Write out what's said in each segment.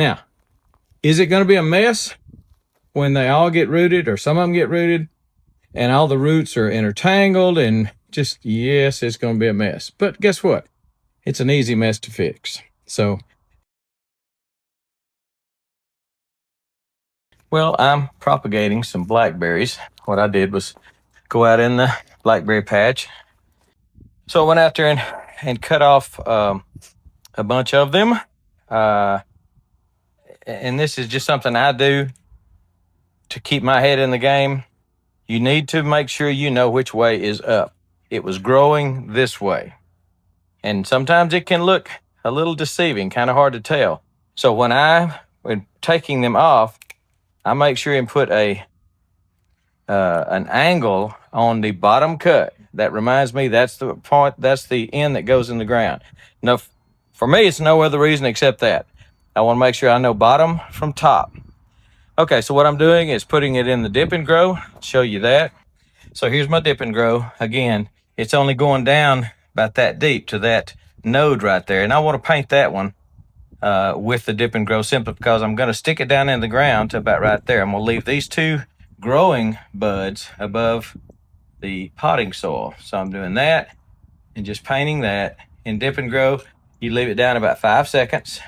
Now, is it going to be a mess when they all get rooted or some of them get rooted and all the roots are intertangled and just, yes, it's going to be a mess. But guess what? It's an easy mess to fix. So, well, I'm propagating some blackberries. What I did was go out in the blackberry patch. So I went out there and cut off a bunch of them. And this is just something I do to keep my head in the game. You need to make sure you know which way is up. It was growing this way. And sometimes it can look a little deceiving, kind of hard to tell. So when taking them off, I make sure and put an angle on the bottom cut. That reminds me, that's the point, that's the end that goes in the ground. Now, for me, it's no other reason except that. I want to make sure I know bottom from top. Okay, so what I'm doing is putting it in the dip and grow. I'll show you that. So here's my dip and grow. Again, it's only going down about that deep to that node right there. And I want to paint that one with the dip and grow simply because I'm going to stick it down in the ground to about right there. I'm going to leave these two growing buds above the potting soil. So I'm doing that and just painting that. In dip and grow, you leave it down about 5 seconds,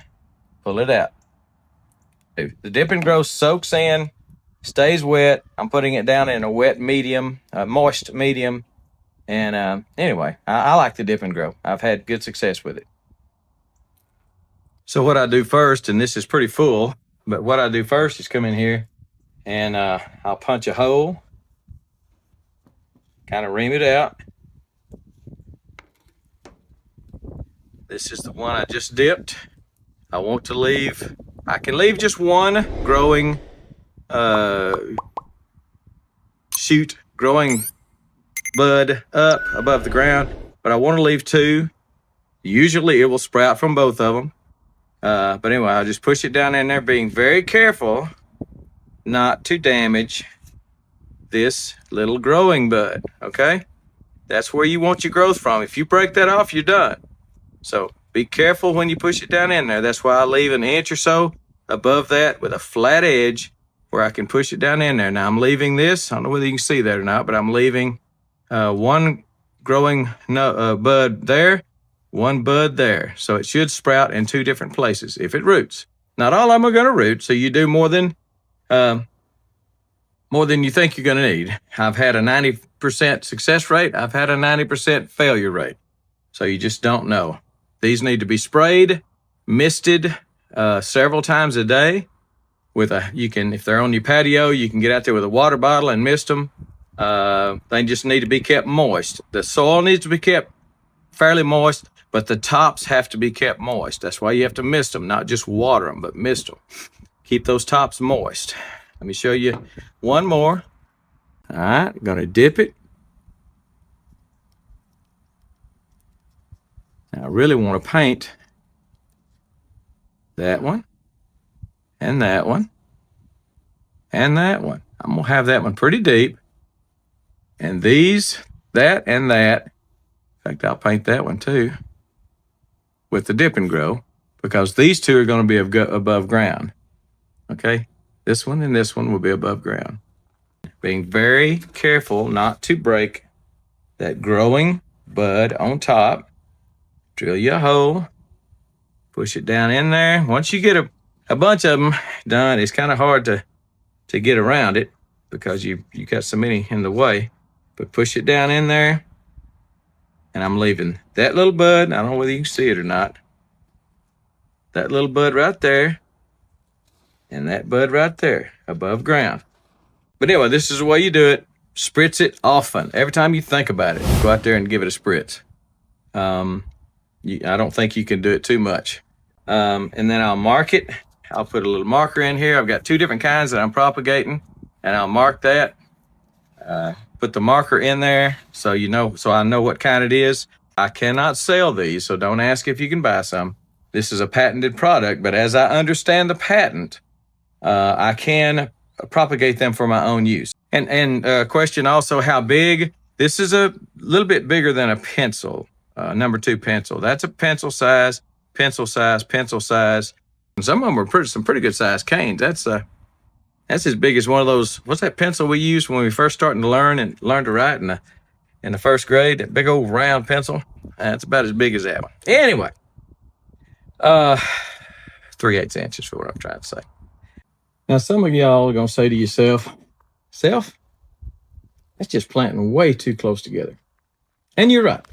pull it out. The dip and grow soaks in, stays wet. I'm putting it down in a wet medium, moist medium. And anyway, I like the dip and grow. I've had good success with it. So what I do first, and this is pretty full, but what I do first is come in here and I'll punch a hole, kind of ream it out. This is the one I just dipped. I want to leave, I can leave just one growing shoot, growing bud up above the ground, but I want to leave two. Usually it will sprout from both of them. But anyway, I'll just push it down in there, being very careful not to damage this little growing bud, okay? That's where you want your growth from. If you break that off, you're done. So be careful when you push it down in there. That's why I leave an inch or so above that with a flat edge where I can push it down in there. Now I'm leaving this, I don't know whether you can see that or not, but I'm leaving one growing bud there, one bud there. So it should sprout in two different places if it roots. Not all of them are going to root, so you do more than you think you're going to need. I've had a 90% success rate. I've had a 90% failure rate. So you just don't know. These need to be sprayed, misted several times a day. If they're on your patio, you can get out there with a water bottle and mist them. They just need to be kept moist. The soil needs to be kept fairly moist, but the tops have to be kept moist. That's why you have to mist them, not just water them, but mist them. Keep those tops moist. Let me show you one more. All right, I'm gonna dip it. Now I really want to paint that one, and that one, and that one. I'm gonna have that one pretty deep. And these, that, and that. In fact, I'll paint that one too with the dip and grow because these two are going to be above ground. Okay, this one and this one will be above ground. Being very careful not to break that growing bud on top. Drill you a hole, push it down in there. Once you get a bunch of them done, it's kind of hard to get around it because you got so many in the way. But push it down in there. And I'm leaving that little bud. I don't know whether you can see it or not. That little bud right there. And that bud right there above ground. But anyway, this is the way you do it. Spritz it often. Every time you think about it, go out there and give it a spritz. I don't think you can do it too much. And then I'll mark it. I'll put a little marker in here. I've got two different kinds that I'm propagating. And I'll mark that. Put the marker in there so I know what kind it is. I cannot sell these, so don't ask if you can buy some. This is a patented product, but as I understand the patent, I can propagate them for my own use. And question also, how big? This is a little bit bigger than a pencil, number 2 pencil. That's a pencil size, pencil size, pencil size. Some of them are some pretty good sized canes. That's as big as one of those. What's that pencil we used when we first starting to learn to write in the first grade? That big old round pencil. That's about as big as that one. Anyway, 3/8 inches for what I'm trying to say. Now, some of y'all are gonna say to yourself, that's just planting way too close together. And you're right.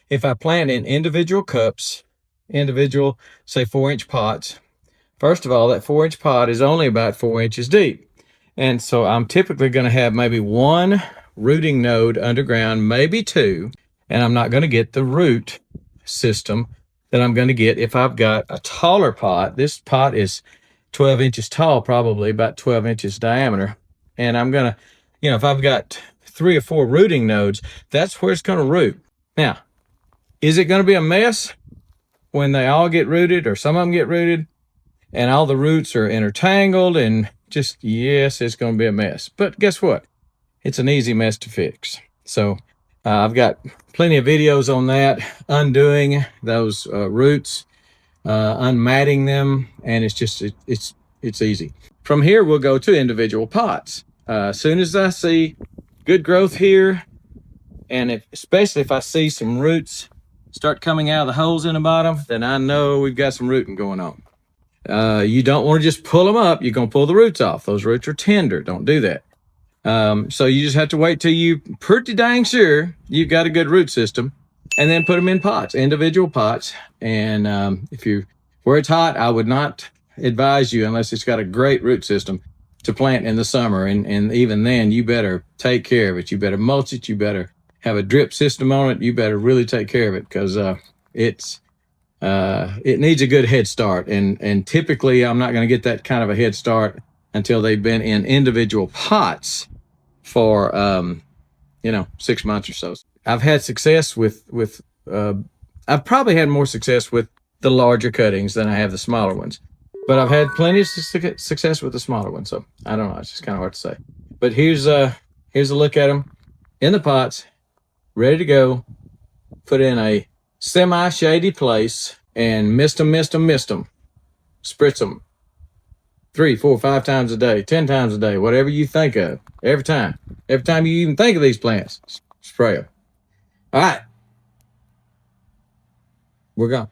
If I plant in individual cups, individual, say 4-inch pots, first of all, that 4-inch pot is only about 4 inches deep. And so I'm typically going to have maybe one rooting node underground, maybe two, and I'm not going to get the root system that I'm going to get if I've got a taller pot. This pot is 12 inches tall, probably about 12 inches diameter. And I'm going to, if I've got 3 or 4 rooting nodes, that's where it's going to root. Now, is it going to be a mess when they all get rooted or some of them get rooted and all the roots are intertangled and yes, it's going to be a mess. But guess what? It's an easy mess to fix. So I've got plenty of videos on that, undoing those roots, unmatting them, and it's easy. From here, we'll go to individual pots. As soon as I see good growth here, and especially if I see some roots start coming out of the holes in the bottom, then I know we've got some rooting going on. You don't want to just pull them up. You're going to pull the roots off. Those roots are tender. Don't do that. So you just have to wait till you pretty dang sure you've got a good root system, and then put them in pots, individual pots. And where it's hot, I would not advise you, unless it's got a great root system, to plant in the summer. And even then, you better take care of it. You better mulch it. You better have a drip system on it. You better really take care of it, because it needs a good head start. And typically, I'm not going to get that kind of a head start until they've been in individual pots for 6 months or so. I've had success I've probably had more success with the larger cuttings than I have the smaller ones, but I've had plenty of success with the smaller ones. So I don't know. It's just kind of hard to say. But here's a look at them in the pots, ready to go. Put in a semi-shady place and mist them. Spritz them 3, 4, 5 times a day, 10 times a day, whatever you think of. Every time you even think of these plants, spray them. All right. We're gone.